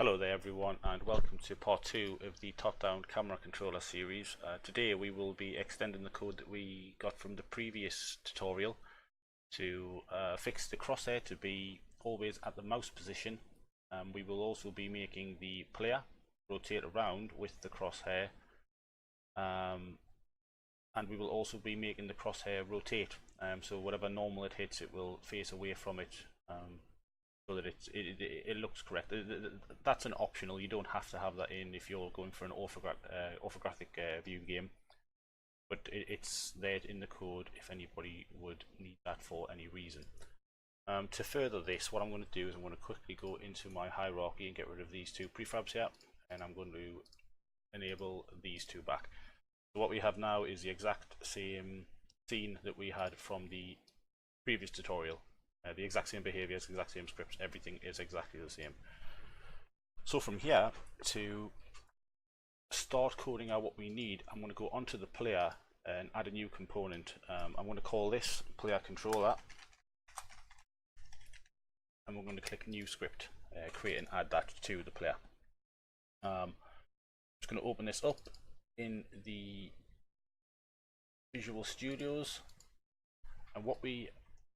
Hello there everyone, and welcome to part 2 of the top-down camera controller series. Today we will be extending the code that we got from the previous tutorial to fix the crosshair to be always at the mouse position. We will also be making the player rotate around with the crosshair, and we will also be making the crosshair rotate, so whatever normal it hits, it will face away from it, so that it looks correct. That's an optional. You don't have to have that in if you're going for an orthographic view game, but it's there in the code if anybody would need that for any reason. To further this, what I'm going to do is I'm going to quickly go into my hierarchy and get rid of these two prefabs here, and I'm going to enable these two back. So what we have now is the exact same scene that we had from the previous tutorial. The exact same behaviors, exact same scripts, everything is exactly the same. So from here, to start coding out what we need, I'm going to go onto the player and add a new component. I'm going to call this player controller, and we're going to click new script, create and add that to the player. I'm just going to open this up in the Visual Studios, and what we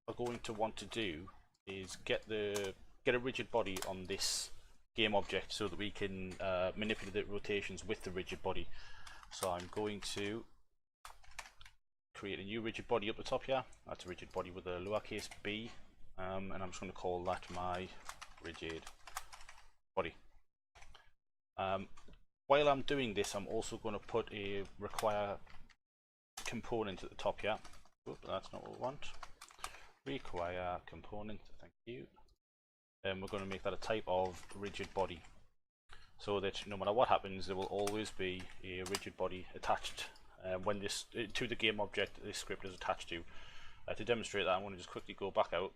are going to want to do is get a rigid body on this game object so that we can manipulate the rotations with the rigid body. So I'm going to create a new rigid body up the top here. That's a rigid body with a lowercase b, and I'm just going to call that my rigid body. While I'm doing this, I'm also going to put a require component at the top here. Oops, that's not what we want. Require component, thank you. And we're going to make that a type of rigid body, so that no matter what happens, there will always be a rigid body attached when this to the game object this script is attached to. To demonstrate that, I'm going to just quickly go back out,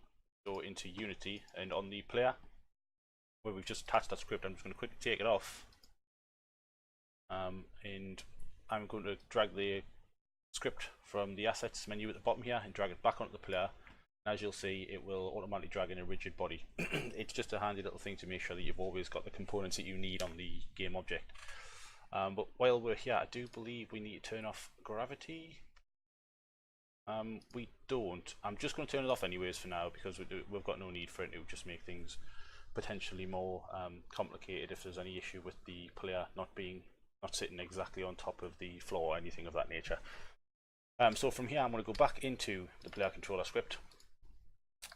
go into Unity, and on the player where we've just attached that script, I'm just going to quickly take it off, and I'm going to drag the script from the assets menu at the bottom here and drag it back onto the player. As you'll see, it will automatically drag in a rigid body. It's just a handy little thing to make sure that you've always got the components that you need on the game object. But while we're here, I do believe we need to turn off gravity. We don't. I'm just going to turn it off anyways for now, because we've got no need for it to just make things potentially more complicated if there's any issue with the player not sitting exactly on top of the floor or anything of that nature. So from here, I'm going to go back into the player controller script.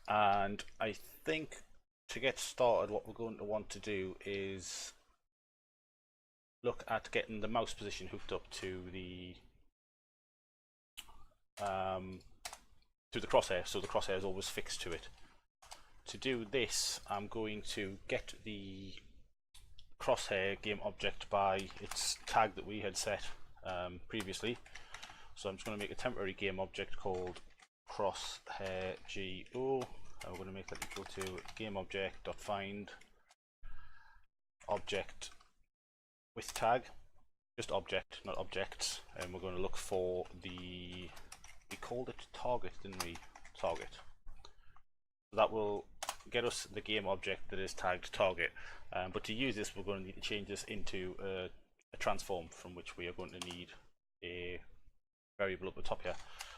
And I think to get started, what we're going to want to do is look at getting the mouse position hooked up to the crosshair, so the crosshair is always fixed to it. To do this, I'm going to get the crosshair game object by its tag that we had set previously. So I'm just going to make a temporary game object called crosshair go. We're going to make that equal to game object.find object with tag, just object, not objects, and we're going to look for we called it target, didn't we? Target. So that will get us the game object that is tagged target, but to use this, we're going to need to change this into a transform, from which we are going to need a variable up the top here.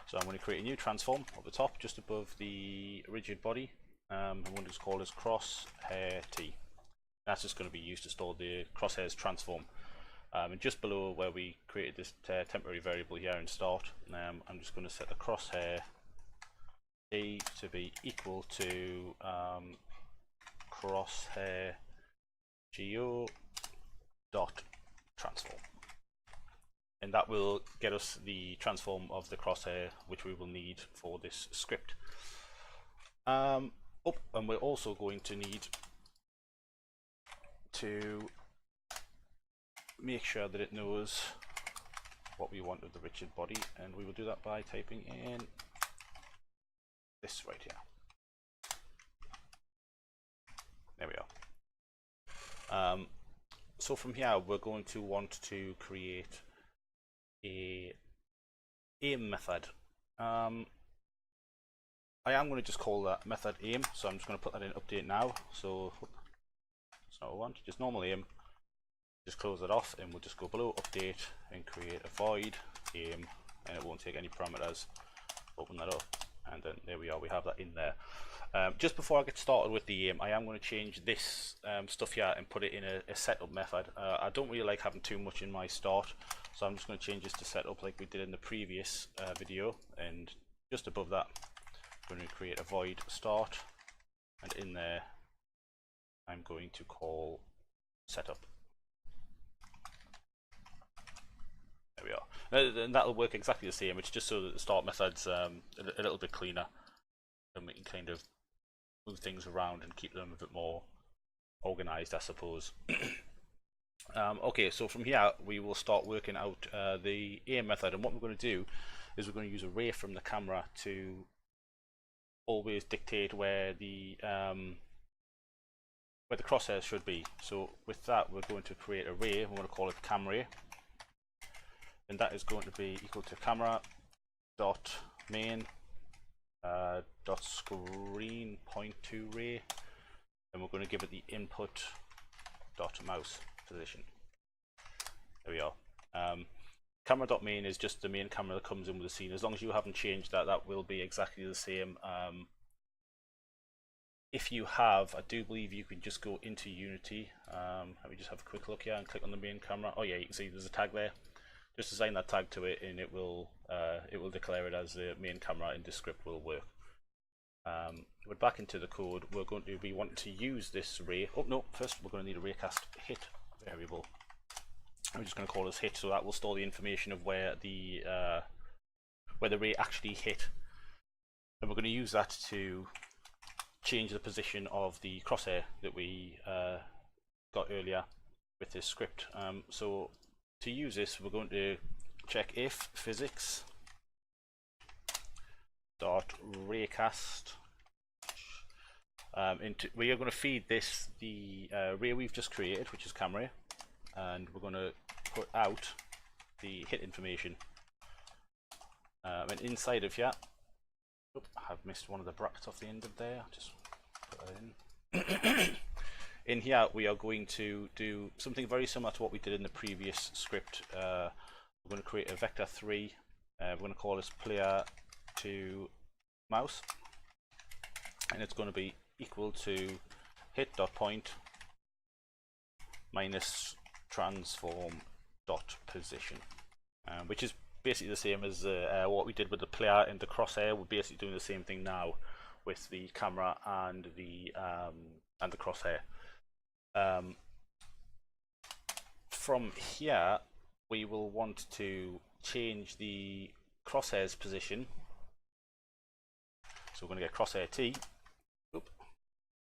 So I'm going to create a new transform up the top, just above the rigid body. I'm going to just call this crosshair t. That's just going to be used to store the crosshair's transform. And just below where we created this temporary variable here in start, I'm just going to set the crosshair t to be equal to crosshair go dot transform. And that will get us the transform of the crosshair, which we will need for this script. And we're also going to need to make sure that it knows what we want of the rigid body, and we will do that by typing in this right here. There we are. So from here, we're going to want to create a aim method. I am going to just call that method aim, so I'm just going to put that in update now. So what we want. Just normal aim, just close it off, and we'll just go below update and create a void aim, and it won't take any parameters. Open that up, and then there we are, we have that in there. Just before I get started with the aim, I am going to change this stuff here and put it in a setup method. I don't really like having too much in my start, so I'm just going to change this to setup like we did in the previous video, and just above that I'm going to create a void start, and in there I'm going to call setup. There we are, and that'll work exactly the same. It's just so that the start method's a little bit cleaner, and we can kind of move things around and keep them a bit more organized, I suppose. Okay, so from here we will start working out the aim method, and what we're going to do is we're going to use a ray from the camera to always dictate where the crosshairs should be. So with that, we're going to create a ray. We're going to call it cam ray, and that is going to be equal to camera dot main dot screen point to ray, and we're going to give it the input dot mouse position. There we are. Camera dot main is just the main camera that comes in with the scene. As long as you haven't changed that, that will be exactly the same. If you have, I do believe you can just go into Unity. Let me just have a quick look here and click on the main camera. Oh yeah, you can see there's a tag there. Just assign that tag to it, and it will declare it as the main camera, and this script will work. We're back into the code. We're going to be wanting to use this ray. Oh no! First, we're going to need a raycast hit variable. I'm just going to call this hit, so that will store the information of where the ray actually hit, and we're going to use that to change the position of the crosshair that we got earlier with this script. So to use this, we're going to check if physics dot raycast. We are going to feed this the ray we've just created, which is camera, and we're going to put out the hit information. And inside of here, I've missed one of the brackets off the end of there. Just put that in. In here, we are going to do something very similar to what we did in the previous script. We're going to create a vector 3. We're going to call this playerToMouse, and it's going to be equal to hit.point minus transform dot position, which is basically the same as what we did with the player and the crosshair. We're basically doing the same thing now with the camera and the crosshair. From here, we will want to change the crosshair's position. So we're going to get crosshair T. Oop,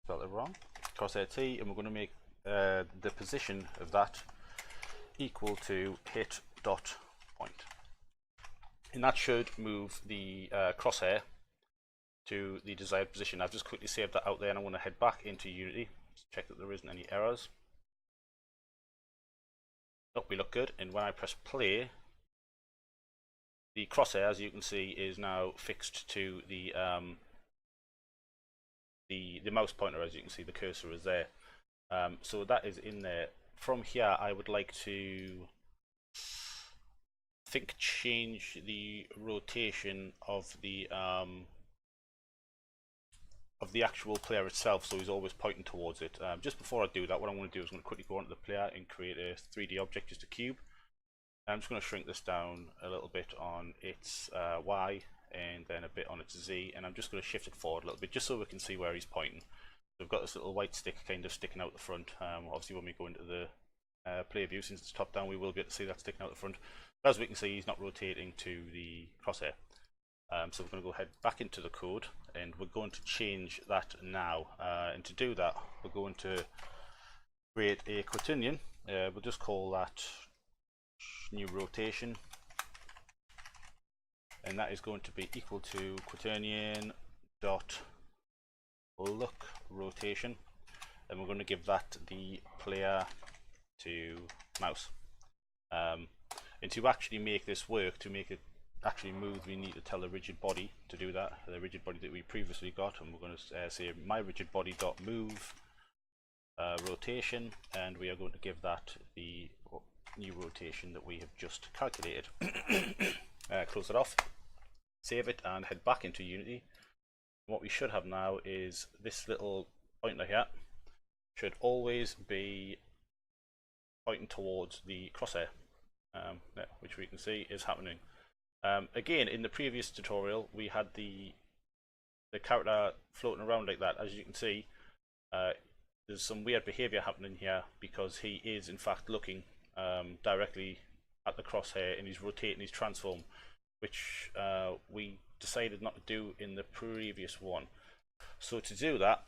spelled it wrong. Crosshair T, and we're going to make the position of that equal to hit dot point, and that should move the crosshair to the desired position. I've just quickly saved that out there, and I'm going to head back into Unity to check that there isn't any errors. Oh, we look good, and when I press play, the crosshair, as you can see, is now fixed to the mouse pointer. As you can see, the cursor is there. So that is in there. From here, I would like to change the rotation of the actual player itself, so he's always pointing towards it. Just before I do that, what I'm going to do is I'm going to quickly go onto the player and create a 3D object, just a cube. I'm just going to shrink this down a little bit on its Y, and then a bit on its Z, and I'm just going to shift it forward a little bit just so we can see where he's pointing. So we've got this little white stick kind of sticking out the front. Obviously when we go into the player view, since it's top down, we will be able to see that sticking out the front. But as we can see, he's not rotating to the crosshair. So we're going to go ahead back into the code, and we're going to change that now. And to do that, we're going to create a quaternion. We'll just call that new rotation, and that is going to be equal to quaternion dot look rotation, and we're going to give that the player to mouse. And to actually make this work, to make it actually move, we need to tell the rigid body to do that, the rigid body that we previously got, and we're going to say my rigid body dot move rotation, and we are going to give that the new rotation that we have just calculated. Close it off, save it, and head back into Unity. What we should have now is this little pointer here should always be pointing towards the crosshair, which we can see is happening. Again, in the previous tutorial, we had the character floating around like that. As you can see, there's some weird behavior happening here because he is in fact looking directly at the crosshair and he's rotating his transform, which we decided not to do in the previous one. So to do that,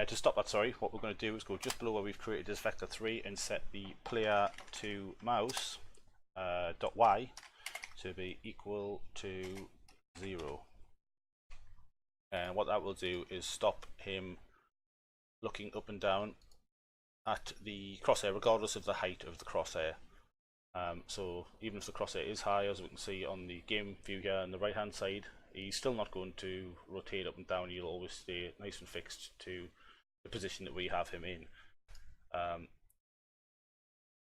to stop that, sorry, what we're going to do is go just below where we've created this vector 3 and set the playerToMouse .y to be equal to 0. And what that will do is stop him looking up and down at the crosshair regardless of the height of the crosshair. So even if the crosshair is high, as we can see on the game view here on the right hand side, he's still not going to rotate up and down. He'll always stay nice and fixed to the position that we have him in.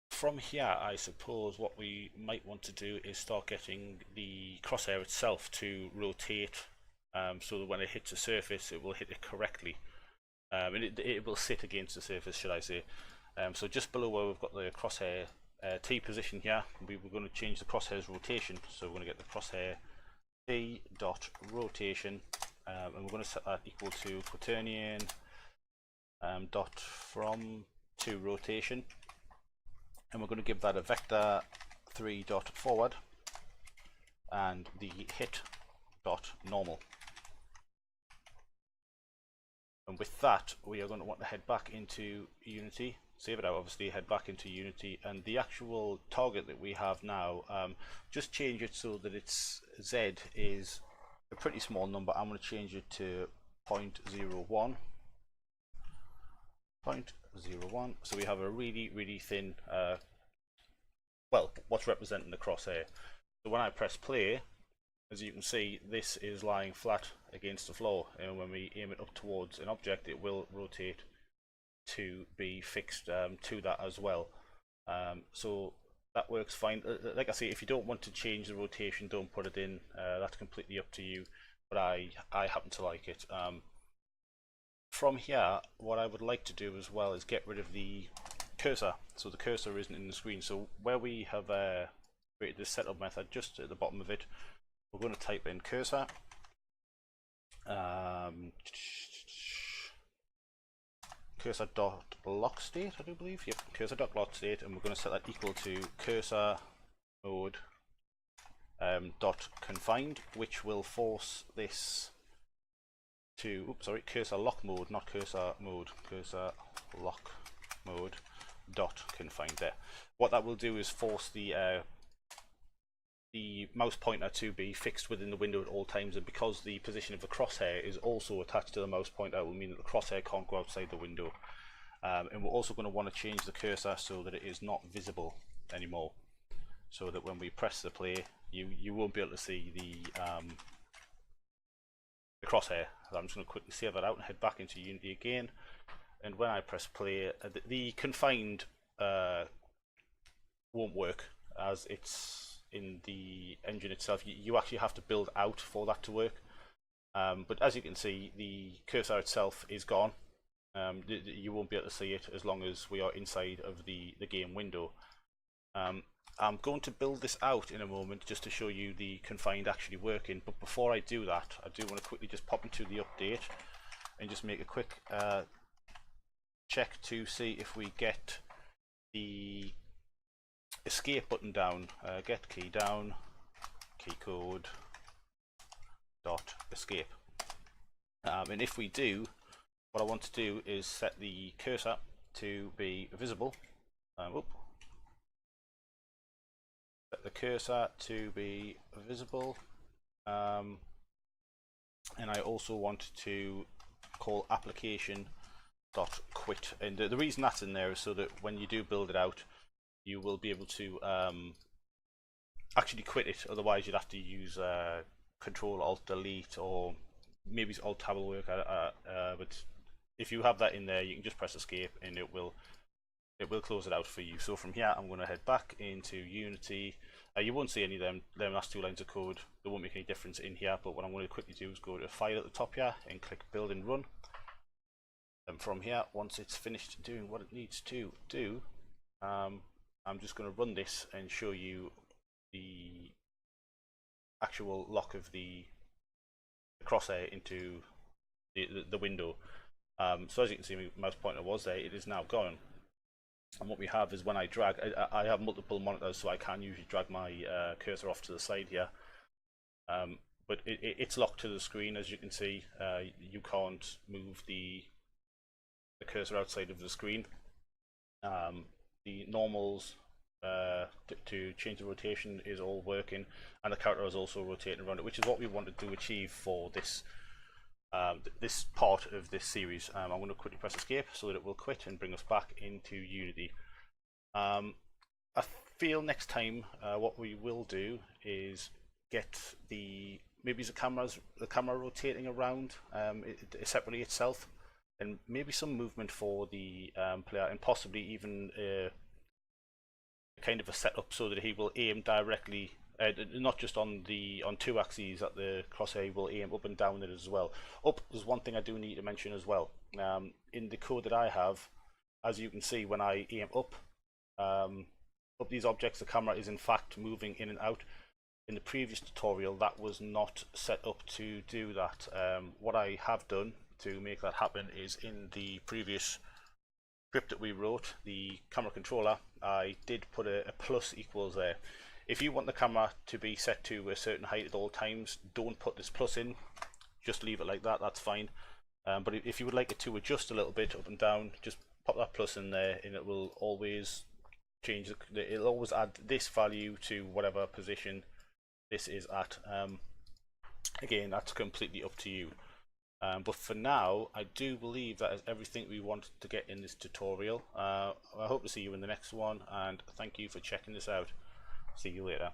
From here, I suppose what we might want to do is start getting the crosshair itself to rotate, so that when it hits a surface it will hit it correctly, and it will sit against the surface, should I say. So just below where we've got the crosshair T position here, we're going to change the crosshair's rotation. So we're going to get the crosshair T dot rotation, and we're going to set that equal to quaternion dot from to rotation, and we're going to give that a vector 3 dot forward and the hit dot normal. And with that, we are going to want to head back into Unity, save it out obviously, head back into Unity, and the actual target that we have now, just change it so that its Z is a pretty small number. I'm going to change it to 0.01. 0.01, so we have a really thin, well, what's representing the crosshair. So when I press play, as you can see, this is lying flat against the floor, and when we aim it up towards an object, it will rotate to be fixed to that as well. So that works fine. Like I say, if you don't want to change the rotation, don't put it in. That's completely up to you, but I happen to like it. From here, what I would like to do as well is get rid of the cursor, so the cursor isn't in the screen. So where we have created this setup method, just at the bottom of it, we're going to type in cursor, cursor dot lock state, I do believe. Yep, cursor dot lock state, and we're going to set that equal to cursor mode dot confined, which will force this to, oops, sorry, cursor lock mode, not cursor mode, cursor lock mode dot confined there. What that will do is force the mouse pointer to be fixed within the window at all times, and because the position of the crosshair is also attached to the mouse pointer, it will mean that the crosshair can't go outside the window. And we're also going to want to change the cursor so that it is not visible anymore, so that when we press the play, you won't be able to see the crosshair. I'm just going to quickly save that out and head back into Unity again, and when I press play, the confined won't work as it's in the engine itself. You actually have to build out for that to work, but as you can see, the cursor itself is gone. You won't be able to see it as long as we are inside of the game window. I'm going to build this out in a moment just to show you the confined actually working, but before I do that, I do want to quickly just pop into the update and just make a quick check to see if we get the escape button down. Get key down, key code dot escape, and if we do, what I want to do is set the cursor to be visible. Set the cursor to be visible, and I also want to call application dot quit, and the reason that's in there is so that when you do build it out, you will be able to actually quit it. Otherwise you'd have to use Control Alt Delete, or maybe Alt Tab will work, but if you have that in there, you can just press escape and it will close it out for you. So from here, I'm going to head back into Unity. You won't see any of them last 2 lines of code. They won't make any difference in here, but what I'm going to quickly do is go to File at the top here and click Build and Run. And from here, once it's finished doing what it needs to do, I'm just going to run this and show you the actual lock of the crosshair into the window. So as you can see, my mouse pointer was there, it is now gone. And what we have is when I drag, I have multiple monitors, so I can usually drag my cursor off to the side here. But it's locked to the screen, as you can see. You can't move the cursor outside of the screen. The normals to change the rotation is all working, and the character is also rotating around it, which is what we wanted to achieve for this this part of this series. I'm going to quickly press escape so that it will quit and bring us back into Unity. I feel next time what we will do is get maybe the camera rotating around separately itself, and maybe some movement for the player, and possibly even kind of a setup so that he will aim directly, not just on 2 axes, that the crosshair will aim up and down it as well. There's one thing I do need to mention as well. In the code that I have, as you can see, when I aim up these objects, the camera is in fact moving in and out. In the previous tutorial, that was not set up to do that. What I have done to make that happen is in the previous script that we wrote, the camera controller, I did put a plus equals there. If you want the camera to be set to a certain height at all times, don't put this plus in, just leave it like that, that's fine. But if you would like it to adjust a little bit up and down, just pop that plus in there and it will always change, it'll always add this value to whatever position this is at. Again, that's completely up to you. But for now, I do believe that is everything we wanted to get in this tutorial. I hope to see you in the next one, and thank you for checking this out. See you later.